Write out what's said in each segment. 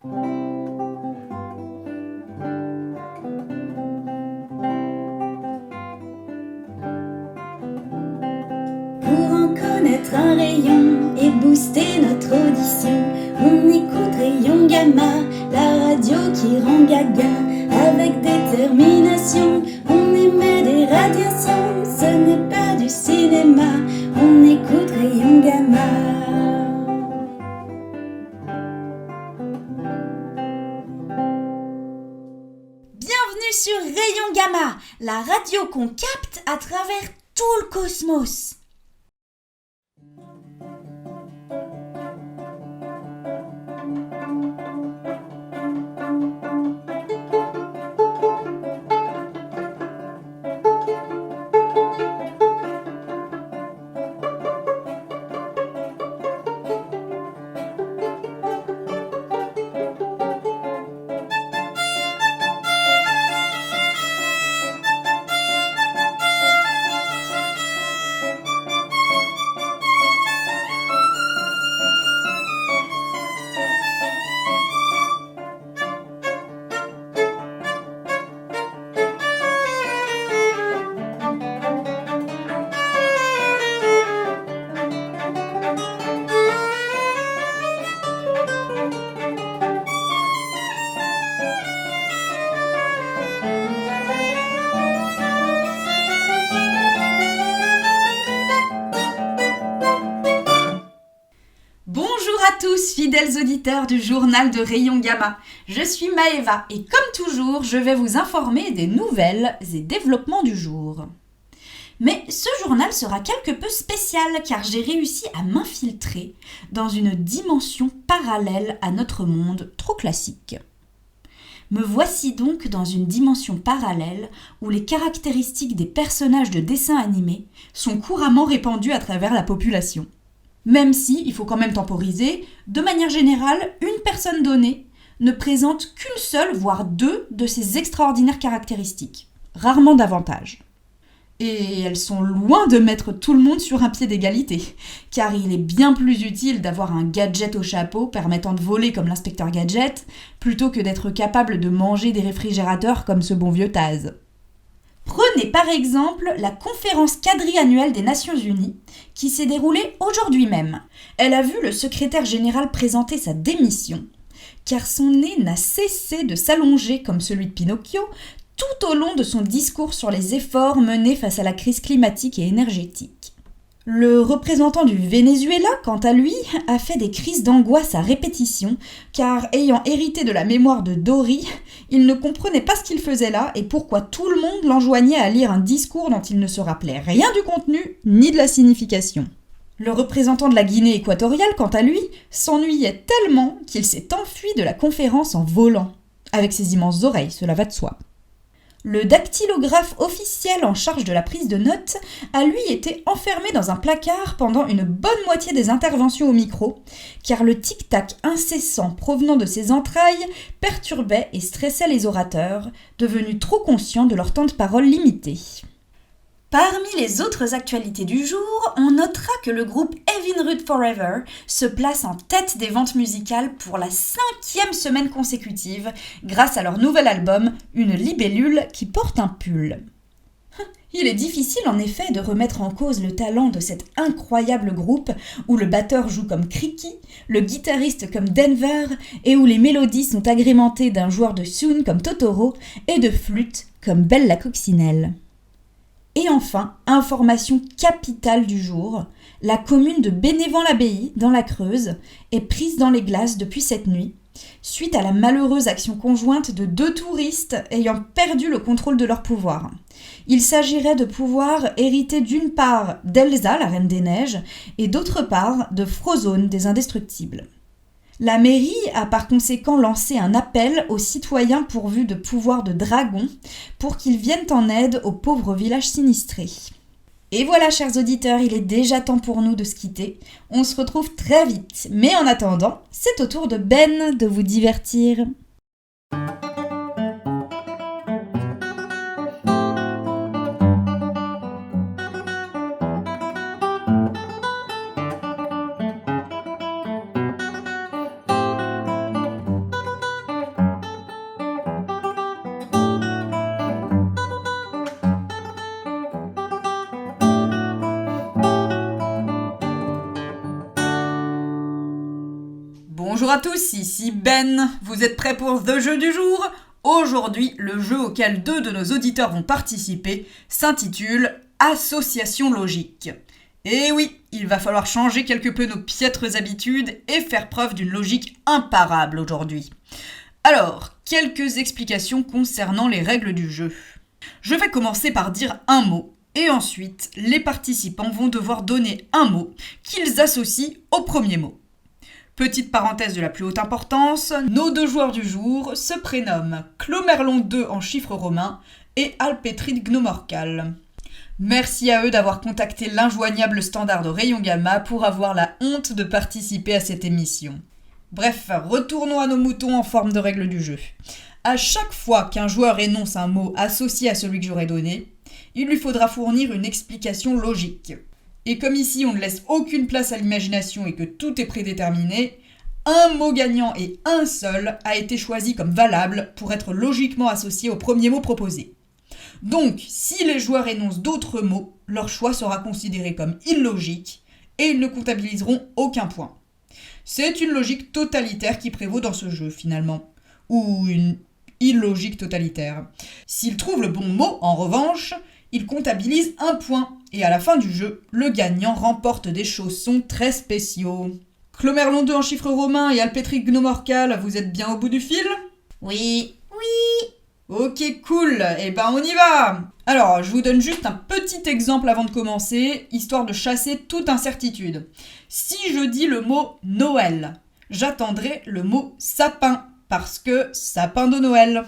Pour en connaître un rayon et booster notre audition, on écoute Rayon Gamma, la radio qui rend gaga. Avec détermination, on émet des radiations, ce n'est pas du cinéma, on écoute Rayon Gamma. Bienvenue sur Rayon Gamma, la radio qu'on capte à travers tout le cosmos. Tous fidèles auditeurs du journal de Rayon Gamma, je suis Maëva et comme toujours, je vais vous informer des nouvelles et développements du jour. Mais ce journal sera quelque peu spécial car j'ai réussi à m'infiltrer dans une dimension parallèle à notre monde trop classique. Me voici donc dans une dimension parallèle où les caractéristiques des personnages de dessins animés sont couramment répandues à travers la population. Même si, il faut quand même temporiser, de manière générale, une personne donnée ne présente qu'une seule, voire deux, de ces extraordinaires caractéristiques, rarement davantage. Et elles sont loin de mettre tout le monde sur un pied d'égalité, car il est bien plus utile d'avoir un gadget au chapeau permettant de voler comme l'inspecteur Gadget, plutôt que d'être capable de manger des réfrigérateurs comme ce bon vieux Taz. Prenez par exemple la conférence quadriannuelle des Nations Unies qui s'est déroulée aujourd'hui même. Elle a vu le secrétaire général présenter sa démission, car son nez n'a cessé de s'allonger comme celui de Pinocchio tout au long de son discours sur les efforts menés face à la crise climatique et énergétique. Le représentant du Venezuela, quant à lui, a fait des crises d'angoisse à répétition, car ayant hérité de la mémoire de Dory, il ne comprenait pas ce qu'il faisait là et pourquoi tout le monde l'enjoignait à lire un discours dont il ne se rappelait rien du contenu ni de la signification. Le représentant de la Guinée équatoriale, quant à lui, s'ennuyait tellement qu'il s'est enfui de la conférence en volant. Avec ses immenses oreilles, cela va de soi. Le dactylographe officiel en charge de la prise de notes a lui été enfermé dans un placard pendant une bonne moitié des interventions au micro, car le tic-tac incessant provenant de ses entrailles perturbait et stressait les orateurs, devenus trop conscients de leur temps de parole limité. Parmi les autres actualités du jour, on notera que le groupe Evinrude Forever se place en tête des ventes musicales pour la 5e semaine consécutive grâce à leur nouvel album Une libellule qui porte un pull. Il est difficile en effet de remettre en cause le talent de cet incroyable groupe où le batteur joue comme Cricky, le guitariste comme Denver et où les mélodies sont agrémentées d'un joueur de soon comme Totoro et de flûte comme Belle la Coccinelle. Et enfin, information capitale du jour, la commune de Bénévent-l'Abbaye, dans la Creuse, est prise dans les glaces depuis cette nuit, suite à la malheureuse action conjointe de 2 touristes ayant perdu le contrôle de leur pouvoir. Il s'agirait de pouvoirs hérités d'une part d'Elsa, la Reine des Neiges, et d'autre part de Frozone, des Indestructibles. La mairie a par conséquent lancé un appel aux citoyens pourvus de pouvoirs de dragon pour qu'ils viennent en aide aux pauvres villages sinistrés. Et voilà, chers auditeurs, il est déjà temps pour nous de se quitter. On se retrouve très vite, mais en attendant, c'est au tour de Ben de vous divertir. Bonjour à tous, ici Ben. Vous êtes prêts pour The Jeu du jour ? Aujourd'hui, le jeu auquel 2 de nos auditeurs vont participer s'intitule Association logique. Et oui, il va falloir changer quelque peu nos piètres habitudes et faire preuve d'une logique imparable aujourd'hui. Alors, quelques explications concernant les règles du jeu. Je vais commencer par dire un mot, et ensuite, les participants vont devoir donner un mot qu'ils associent au premier mot. Petite parenthèse de la plus haute importance, nos 2 joueurs du jour se prénomment Clomerlon 2 en chiffres romains et Alpétride Gnomorcal. Merci à eux d'avoir contacté l'injoignable standard de Rayon Gamma pour avoir la honte de participer à cette émission. Bref, retournons à nos moutons en forme de règle du jeu. À chaque fois qu'un joueur énonce un mot associé à celui que j'aurais donné, il lui faudra fournir une explication logique. Et comme ici on ne laisse aucune place à l'imagination et que tout est prédéterminé, un mot gagnant et un seul a été choisi comme valable pour être logiquement associé au premier mot proposé. Donc, si les joueurs énoncent d'autres mots, leur choix sera considéré comme illogique et ils ne comptabiliseront aucun point. C'est une logique totalitaire qui prévaut dans ce jeu finalement, ou une illogique totalitaire. S'ils trouvent le bon mot, en revanche, ils comptabilisent un point, et à la fin du jeu, le gagnant remporte des chaussons très spéciaux. Clomerlon 2 en chiffres romains et Alpétride Gnomorcal, vous êtes bien au bout du fil ? Oui. Ok, cool, et ben on y va. Alors, je vous donne juste un petit exemple avant de commencer, histoire de chasser toute incertitude. Si je dis le mot Noël, j'attendrai le mot sapin, parce que sapin de Noël.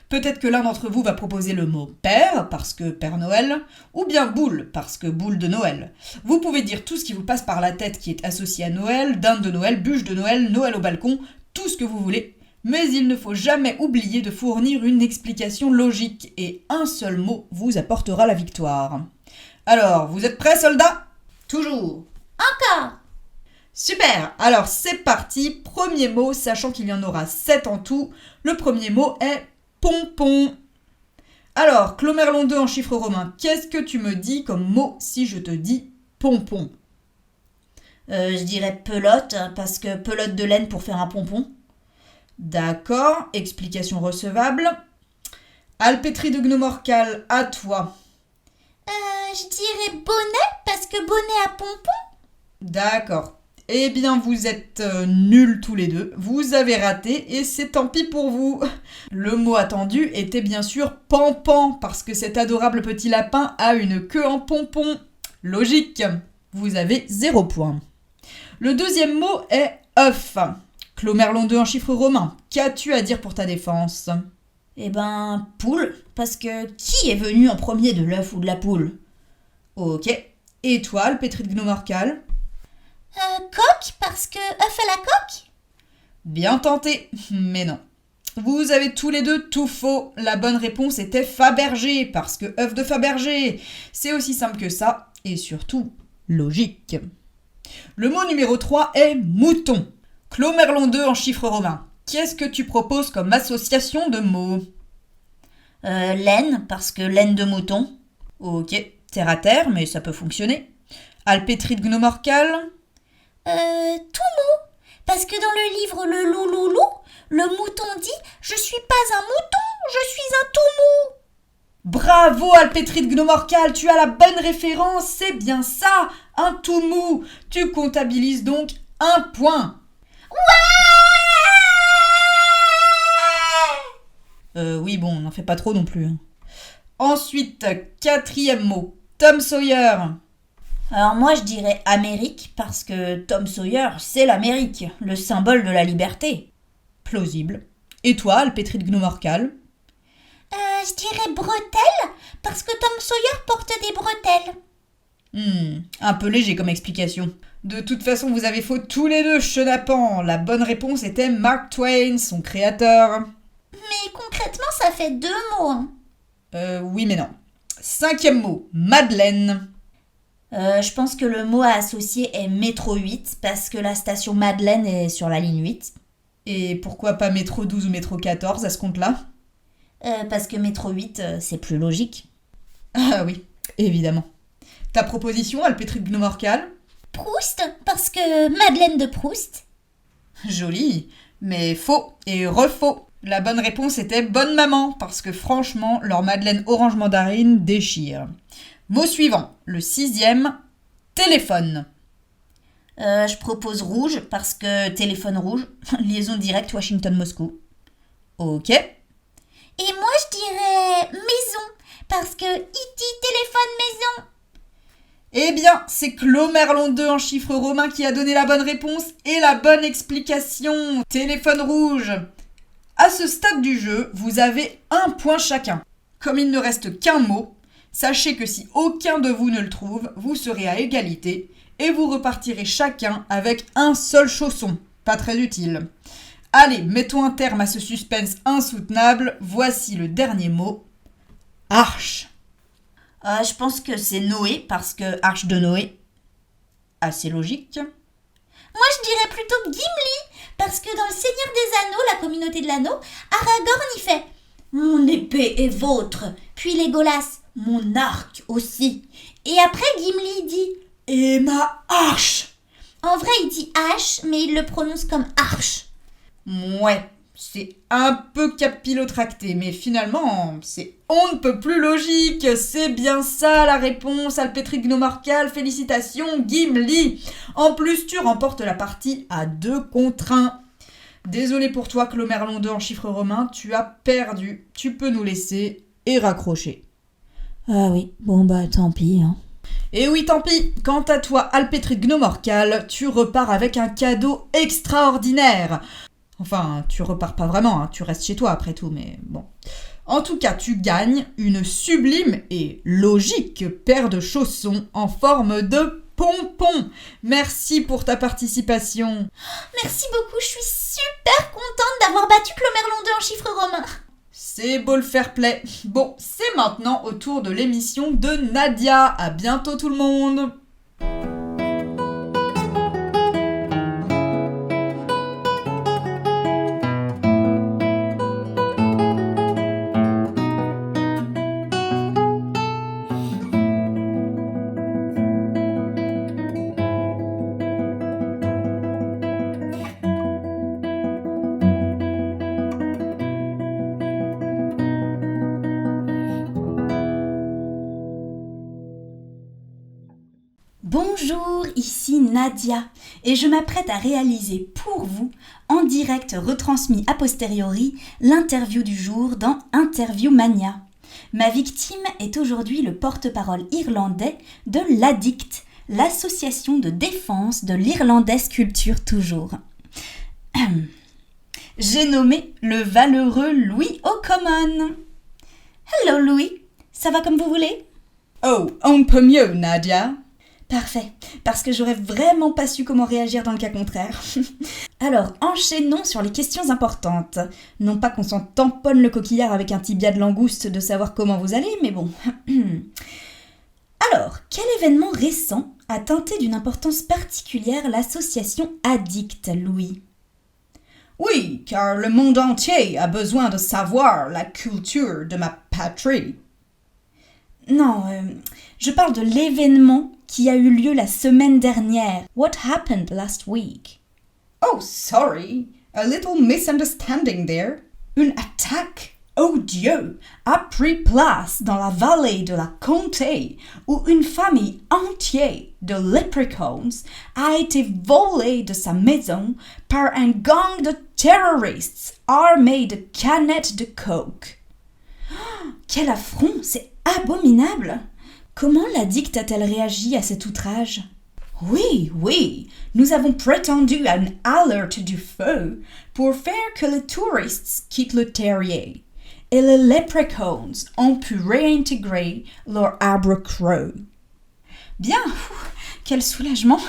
Peut-être que l'un d'entre vous va proposer le mot père, parce que Père Noël, ou bien boule, parce que boule de Noël. Vous pouvez dire tout ce qui vous passe par la tête qui est associé à Noël, dinde de Noël, bûche de Noël, Noël au balcon, tout ce que vous voulez. Mais il ne faut jamais oublier de fournir une explication logique, et un seul mot vous apportera la victoire. Alors, vous êtes prêts, soldats ? Toujours. Encore. Super, alors c'est parti, premier mot, sachant qu'il y en aura 7 en tout. Le premier mot est pompon. Alors, Clomerlon 2 en chiffres romains, qu'est-ce que tu me dis comme mot si je te dis pompon ? Je dirais pelote, parce que pelote de laine pour faire un pompon. D'accord, explication recevable. Alpétride Gnomorcal, à toi. Je dirais bonnet, parce que bonnet à pompon. D'accord. Eh bien, vous êtes nuls tous les deux. Vous avez raté et c'est tant pis pour vous. Le mot attendu était bien sûr pampan, parce que cet adorable petit lapin a une queue en pompon. Logique. Vous avez 0 point. Le deuxième mot est œuf. Clomerlon 2 en chiffres romains, qu'as-tu à dire pour ta défense ? Eh ben, poule, parce que qui est venu en premier de l'œuf ou de la poule ? Ok. Étoile, Alpétride Gnomorcal. Coq, parce que œuf à la coque ? Bien tenté, mais non. Vous avez tous les deux tout faux. La bonne réponse était Fabergé, parce que œuf de Fabergé. C'est aussi simple que ça, et surtout logique. Le mot numéro 3 est mouton. Clomerlon 2 en chiffres romains. Qu'est-ce que tu proposes comme association de mots ? Laine, parce que laine de mouton. Ok, terre à terre, mais ça peut fonctionner. Alpétride Gnomorcal. Tout mot, parce que dans le livre Le Louloulou, le mouton dit « Je suis pas un mouton, je suis un tout mou ». Bravo Alpétride Gnomorcal, tu as la bonne référence, c'est bien ça, un tout mou. Tu comptabilises donc 1 point. Oui, bon, on n'en fait pas trop non plus. Ensuite, 4e mot, Tom Sawyer. Alors moi je dirais Amérique, parce que Tom Sawyer, c'est l'Amérique, le symbole de la liberté. Plausible. Et toi, Alpétride Gnomorcal ? Je dirais bretelle, parce que Tom Sawyer porte des bretelles. Un peu léger comme explication. De toute façon, vous avez faux tous les deux, chenapans. La bonne réponse était Mark Twain, son créateur. Mais concrètement, ça fait 2 mots. Oui, mais non. 5e mot, Madeleine. Je pense que le mot à associer est métro 8, parce que la station Madeleine est sur la ligne 8. Et pourquoi pas métro 12 ou métro 14 à ce compte-là ? Parce que métro 8, c'est plus logique. Ah oui, évidemment. Ta proposition, Alpétride Gnomorcal ? Proust, parce que Madeleine de Proust. Joli, mais faux et refaux. La bonne réponse était bonne maman, parce que franchement, leur madeleine orange mandarine déchire. Mot suivant, le 6e, téléphone. Je propose rouge parce que téléphone rouge, liaison directe Washington-Moscou. Ok. Et moi je dirais maison parce que E.T. téléphone maison. Eh bien, c'est Claude Merlon 2 en chiffres romains qui a donné la bonne réponse et la bonne explication. Téléphone rouge. À ce stade du jeu, vous avez 1 point chacun. Comme il ne reste qu'un mot, sachez que si aucun de vous ne le trouve, vous serez à égalité et vous repartirez chacun avec un seul chausson. Pas très utile. Allez, mettons un terme à ce suspense insoutenable. Voici le dernier mot. Arche. Je pense que c'est Noé parce que arche de Noé. Assez logique. Moi je dirais plutôt Gimli parce que dans le Seigneur des Anneaux, la communauté de l'anneau, Aragorn y fait « Mon épée est vôtre », puis Légolas « Mon arc aussi ». Et après Gimli dit « Et ma hache ». En vrai il dit « hache » mais il le prononce comme « arche ». Ouais, c'est un peu capillotracté, mais finalement, c'est on ne peut plus logique. C'est bien ça la réponse, Alpétrique Gnomorcal, félicitations, Gimli. En plus, tu remportes la partie à 2-1. Désolé pour toi, Claude Merlon 2 en chiffres romains, tu as perdu. Tu peux nous laisser et raccrocher. Ah oui, bon bah tant pis. Et oui, tant pis. Quant à toi, Alpétrique Gnomorcal, tu repars avec un cadeau extraordinaire. Enfin, tu repars pas vraiment, tu restes chez toi après tout, mais bon. En tout cas, tu gagnes une sublime et logique paire de chaussons en forme de pompon. Merci pour ta participation. Merci beaucoup, je suis super contente d'avoir battu Claude Merlon 2 en chiffres romains. C'est beau le fair play. Bon, c'est maintenant au tour de l'émission de Nadia. À bientôt tout le monde. Bonjour, ici Nadia et je m'apprête à réaliser pour vous, en direct retransmis a posteriori, l'interview du jour dans Interview Mania. Ma victime est aujourd'hui le porte-parole irlandais de l'ADDICT, l'association de défense de l'irlandaise culture toujours. J'ai nommé le valeureux Louis O'Common. Hello Louis, ça va comme vous voulez? Oh, un peu mieux Nadia. Parfait, parce que j'aurais vraiment pas su comment réagir dans le cas contraire. Alors, enchaînons sur les questions importantes. Non pas qu'on s'en tamponne le coquillard avec un tibia de langouste de savoir comment vous allez, mais bon. Alors, quel événement récent a teinté d'une importance particulière l'association ADDICT, Louis? Oui, car le monde entier a besoin de savoir la culture de ma patrie. Non, je parle de l'événement qui a eu lieu la semaine dernière. What happened last week? Oh, sorry, a little misunderstanding there. Une attaque odieuse a pris place dans la vallée de la Comté où une famille entière de leprechauns a été volée de sa maison par un gang de terroristes armés de canettes de coke. Oh, quel affront, c'est abominable! Comment l'ADDICT a-t-elle réagi à cet outrage? Oui, nous avons prétendu à une alerte du feu pour faire que les touristes quittent le terrier et les leprechauns ont pu réintégrer leur arbre creux. Bien, quel soulagement!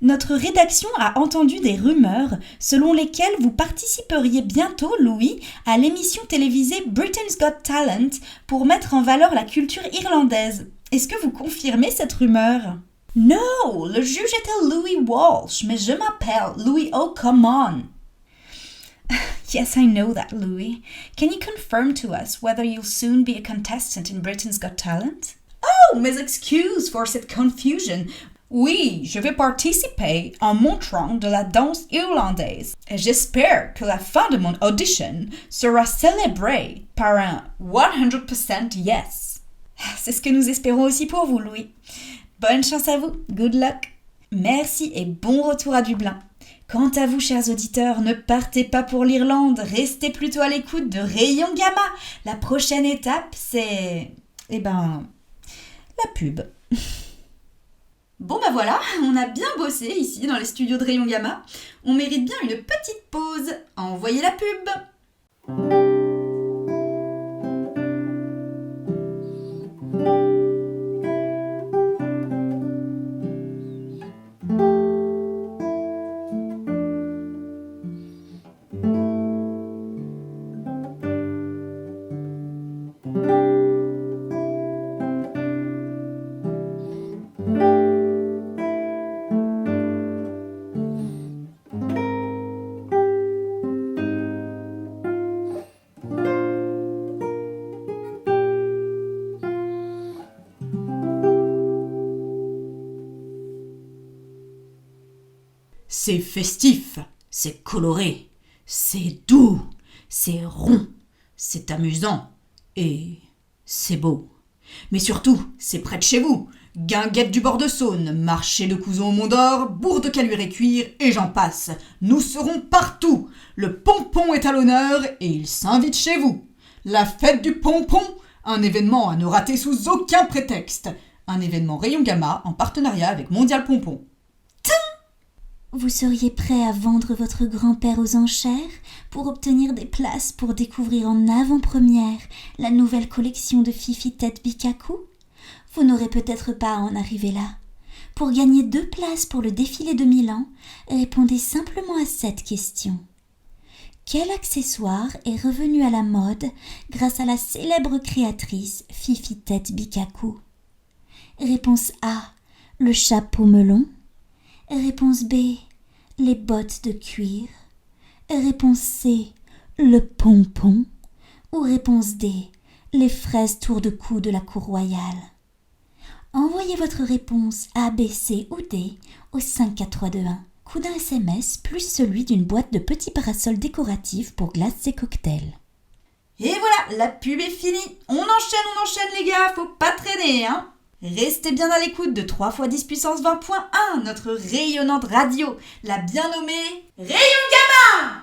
Notre rédaction a entendu des rumeurs selon lesquelles vous participeriez bientôt, Louis, à l'émission télévisée Britain's Got Talent pour mettre en valeur la culture irlandaise. Est-ce que vous confirmez cette rumeur? Non, le juge était Louis Walsh, mais je m'appelle Louis O'Common. Yes, I know that, Louis. Can you confirm to us whether you'll soon be a contestant in Britain's Got Talent? Oh, mes excuses for cette confusion. Oui, je vais participer en montrant de la danse irlandaise et j'espère que la fin de mon audition sera célébrée par un 100% yes. C'est ce que nous espérons aussi pour vous, Louis. Bonne chance à vous, good luck. Merci et bon retour à Dublin. Quant à vous, chers auditeurs, ne partez pas pour l'Irlande, restez plutôt à l'écoute de Rayon Gamma. La prochaine étape, c'est... la pub. Bon bah voilà, on a bien bossé ici dans les studios de Rayon Gamma. On mérite bien une petite pause. Envoyez la pub. C'est festif, c'est coloré, c'est doux, c'est rond, c'est amusant et c'est beau. Mais surtout, c'est près de chez vous. Guinguette du bord de Saône, marché de Couzon au Mont d'Or, bourg de Caluire et Cuire, et j'en passe. Nous serons partout. Le pompon est à l'honneur et il s'invite chez vous. La fête du pompon, un événement à ne rater sous aucun prétexte. Un événement Rayon Gamma en partenariat avec Mondial Pompon. Vous seriez prêt à vendre votre grand-père aux enchères pour obtenir des places pour découvrir en avant-première la nouvelle collection de Fifi Tête Bikaku ? Vous n'aurez peut-être pas à en arriver là. Pour gagner 2 places pour le défilé de Milan, répondez simplement à cette question. Quel accessoire est revenu à la mode grâce à la célèbre créatrice Fifi Tête Bikaku ? Réponse A, le chapeau melon. Réponse B, les bottes de cuir. Réponse C, le pompon. Ou réponse D, les fraises tour de cou de la cour royale. Envoyez votre réponse A, B, C ou D au 54321. Coût d'un SMS plus celui d'une boîte de petits parasols décoratifs pour glaces et cocktails. Et voilà, la pub est finie. On enchaîne les gars, faut pas traîner, hein. Restez bien à l'écoute de 3 x 10 puissance 20.1, notre rayonnante radio, la bien nommée Rayon Gamma.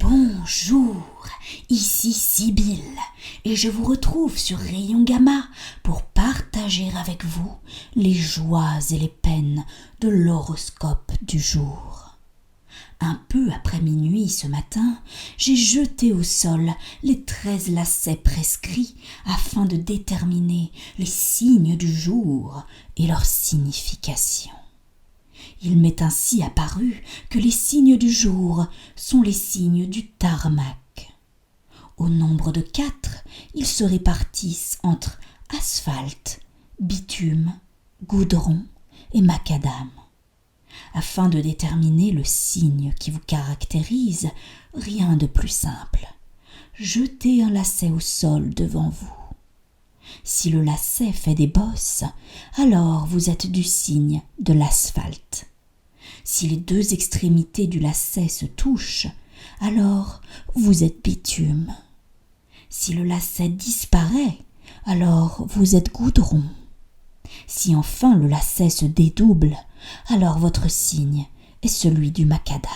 Bonjour, ici Sibylle et je vous retrouve sur Rayon Gamma pour partager avec vous les joies et les peines de l'horoscope du jour. Un peu après minuit ce matin, j'ai jeté au sol les 13 lacets prescrits afin de déterminer les signes du jour et leur signification. Il m'est ainsi apparu que les signes du jour sont les signes du tarmac. Au nombre de 4, ils se répartissent entre asphalte, bitume, goudron et macadam. Afin de déterminer le signe qui vous caractérise, rien de plus simple. Jetez un lacet au sol devant vous. Si le lacet fait des bosses, alors vous êtes du signe de l'asphalte. Si les 2 extrémités du lacet se touchent, alors vous êtes bitume. Si le lacet disparaît, alors vous êtes goudron. Si enfin le lacet se dédouble, alors votre signe est celui du macadam.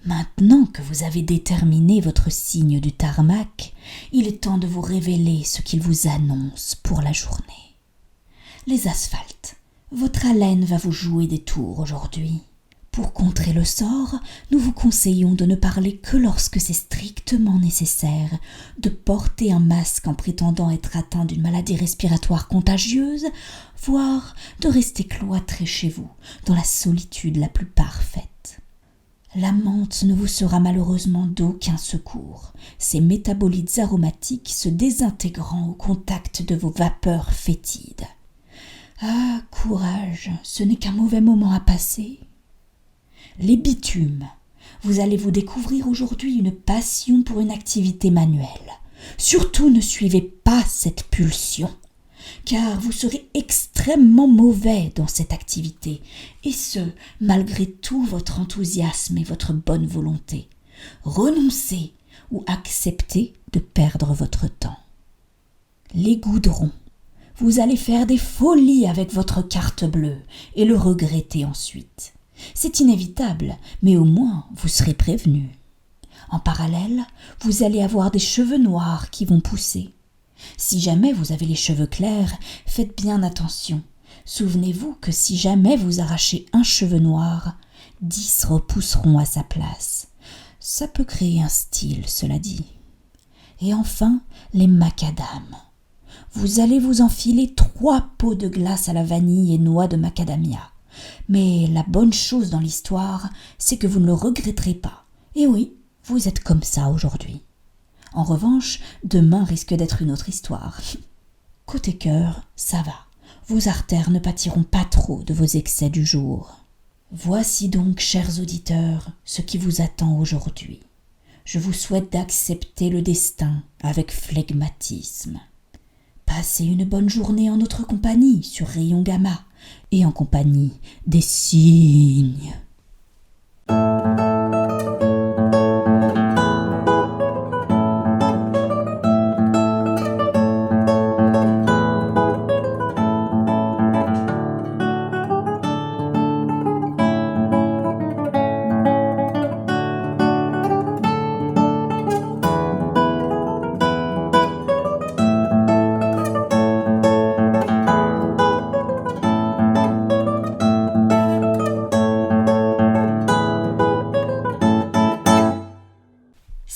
Maintenant que vous avez déterminé votre signe du tarmac, il est temps de vous révéler ce qu'il vous annonce pour la journée. Les asphaltes, votre haleine va vous jouer des tours aujourd'hui. Pour contrer le sort, nous vous conseillons de ne parler que lorsque c'est strictement nécessaire, de porter un masque en prétendant être atteint d'une maladie respiratoire contagieuse, voire de rester cloîtré chez vous, dans la solitude la plus parfaite. La menthe ne vous sera malheureusement d'aucun secours, ses métabolites aromatiques se désintégrant au contact de vos vapeurs fétides. Ah, courage, ce n'est qu'un mauvais moment à passer. Les bitumes. Vous allez vous découvrir aujourd'hui une passion pour une activité manuelle. Surtout ne suivez pas cette pulsion, car vous serez extrêmement mauvais dans cette activité, et ce, malgré tout votre enthousiasme et votre bonne volonté. Renoncez ou acceptez de perdre votre temps. Les goudrons. Vous allez faire des folies avec votre carte bleue et le regretter ensuite. C'est inévitable, mais au moins vous serez prévenu. En parallèle, vous allez avoir des cheveux noirs qui vont pousser. Si jamais vous avez les cheveux clairs, faites bien attention. Souvenez-vous que si jamais vous arrachez un cheveu noir, 10 repousseront à sa place. Ça peut créer un style, cela dit. Et enfin, les macadams. Vous allez vous enfiler 3 pots de glace à la vanille et noix de macadamia. Mais la bonne chose dans l'histoire, c'est que vous ne le regretterez pas. Et oui, vous êtes comme ça aujourd'hui. En revanche, demain risque d'être une autre histoire. Côté cœur, ça va. Vos artères ne pâtiront pas trop de vos excès du jour. Voici donc, chers auditeurs, ce qui vous attend aujourd'hui. Je vous souhaite d'accepter le destin avec flegmatisme. Passez une bonne journée en notre compagnie sur Rayon Gamma et en compagnie des cygnes.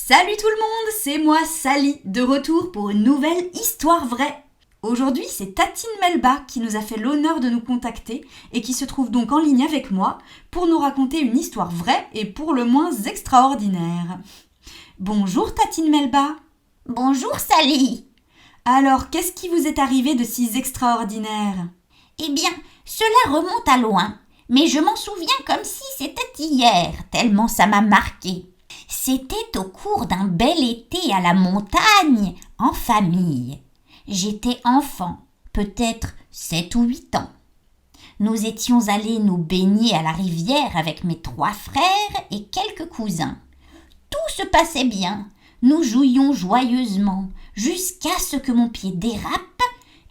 Salut tout le monde, c'est moi Sally, de retour pour une nouvelle histoire vraie. Aujourd'hui, c'est Tatine Melba qui nous a fait l'honneur de nous contacter et qui se trouve donc en ligne avec moi pour nous raconter une histoire vraie et pour le moins extraordinaire. Bonjour Tatine Melba. Bonjour Sally. Alors, qu'est-ce qui vous est arrivé de si extraordinaire ? Eh bien, cela remonte à loin, mais je m'en souviens comme si c'était hier, tellement ça m'a marqué. C'était au cours d'un bel été à la montagne, en famille. J'étais enfant, peut-être 7 ou 8 ans. Nous étions allés nous baigner à la rivière avec mes 3 frères et quelques cousins. Tout se passait bien, nous jouions joyeusement, jusqu'à ce que mon pied dérape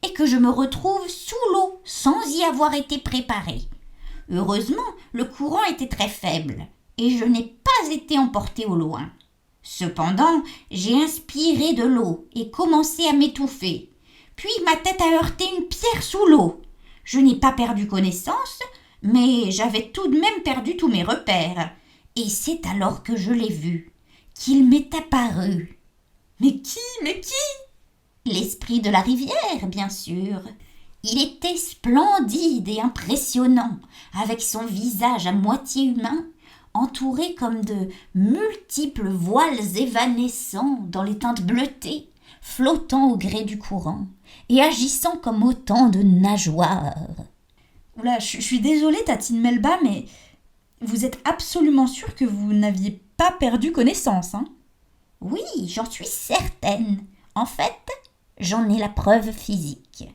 et que je me retrouve sous l'eau sans y avoir été préparée. Heureusement, le courant était très faible et je n'ai pas été emportée au loin. Cependant, j'ai inspiré de l'eau et commencé à m'étouffer. Puis ma tête a heurté une pierre sous l'eau. Je n'ai pas perdu connaissance, mais j'avais tout de même perdu tous mes repères. Et c'est alors que je l'ai vu, qu'il m'est apparu. Mais qui ? L'esprit de la rivière, bien sûr. Il était splendide et impressionnant, avec son visage à moitié humain, entouré comme de multiples voiles évanescents dans les teintes bleutées, flottant au gré du courant et agissant comme autant de nageoires. Oula, je suis désolée Tatine Melba, mais vous êtes absolument sûre que vous n'aviez pas perdu connaissance, hein ? Oui, j'en suis certaine. En fait, j'en ai la preuve physique.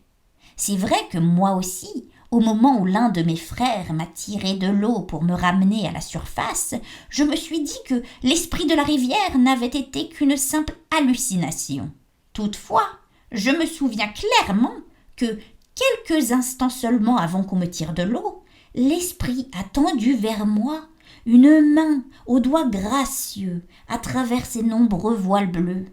C'est vrai que moi aussi, au moment où l'un de mes frères m'a tiré de l'eau pour me ramener à la surface, je me suis dit que l'esprit de la rivière n'avait été qu'une simple hallucination. Toutefois, je me souviens clairement que, quelques instants seulement avant qu'on me tire de l'eau, l'esprit a tendu vers moi une main aux doigts gracieux à travers ses nombreux voiles bleus,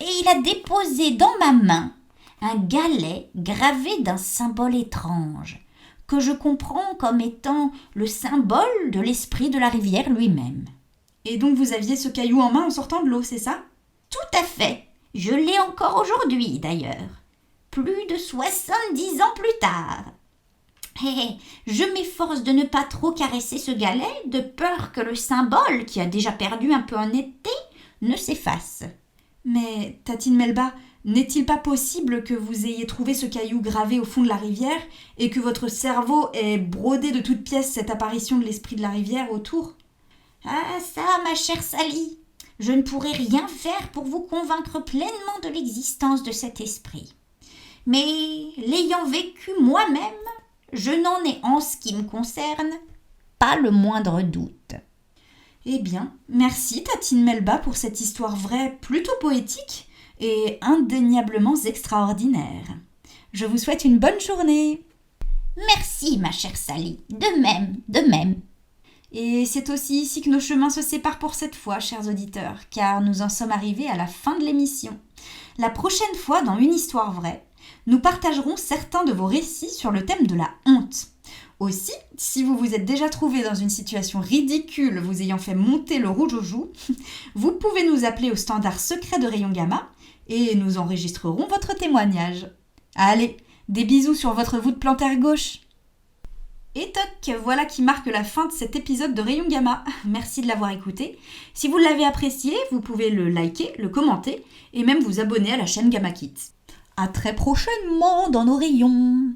et il a déposé dans ma main un galet gravé d'un symbole étrange, que je comprends comme étant le symbole de l'esprit de la rivière lui-même. Et donc vous aviez ce caillou en main en sortant de l'eau, c'est ça? Tout à fait. Je l'ai encore aujourd'hui, d'ailleurs. Plus de 70 ans plus tard. Je m'efforce de ne pas trop caresser ce galet, de peur que le symbole, qui a déjà perdu un peu en été, ne s'efface. Mais, Tatine Melba, n'est-il pas possible que vous ayez trouvé ce caillou gravé au fond de la rivière et que votre cerveau ait brodé de toutes pièces cette apparition de l'esprit de la rivière autour? Ah ça, ma chère Sally, je ne pourrai rien faire pour vous convaincre pleinement de l'existence de cet esprit. Mais l'ayant vécu moi-même, je n'en ai en ce qui me concerne pas le moindre doute. Eh bien, merci Tatine Melba pour cette histoire vraie plutôt poétique et indéniablement extraordinaire. Je vous souhaite une bonne journée. Merci, ma chère Sally, de même, de même. Et c'est aussi ici que nos chemins se séparent pour cette fois, chers auditeurs, car nous en sommes arrivés à la fin de l'émission. La prochaine fois, dans Une histoire vraie, nous partagerons certains de vos récits sur le thème de la honte. Aussi, si vous vous êtes déjà trouvé dans une situation ridicule vous ayant fait monter le rouge aux joues, vous pouvez nous appeler au standard secret de Rayon Gamma et nous enregistrerons votre témoignage. Allez, des bisous sur votre voûte plantaire gauche. Et toc, voilà qui marque la fin de cet épisode de Rayon Gamma. Merci de l'avoir écouté. Si vous l'avez apprécié, vous pouvez le liker, le commenter et même vous abonner à la chaîne Gamma Kids. À très prochainement dans nos rayons.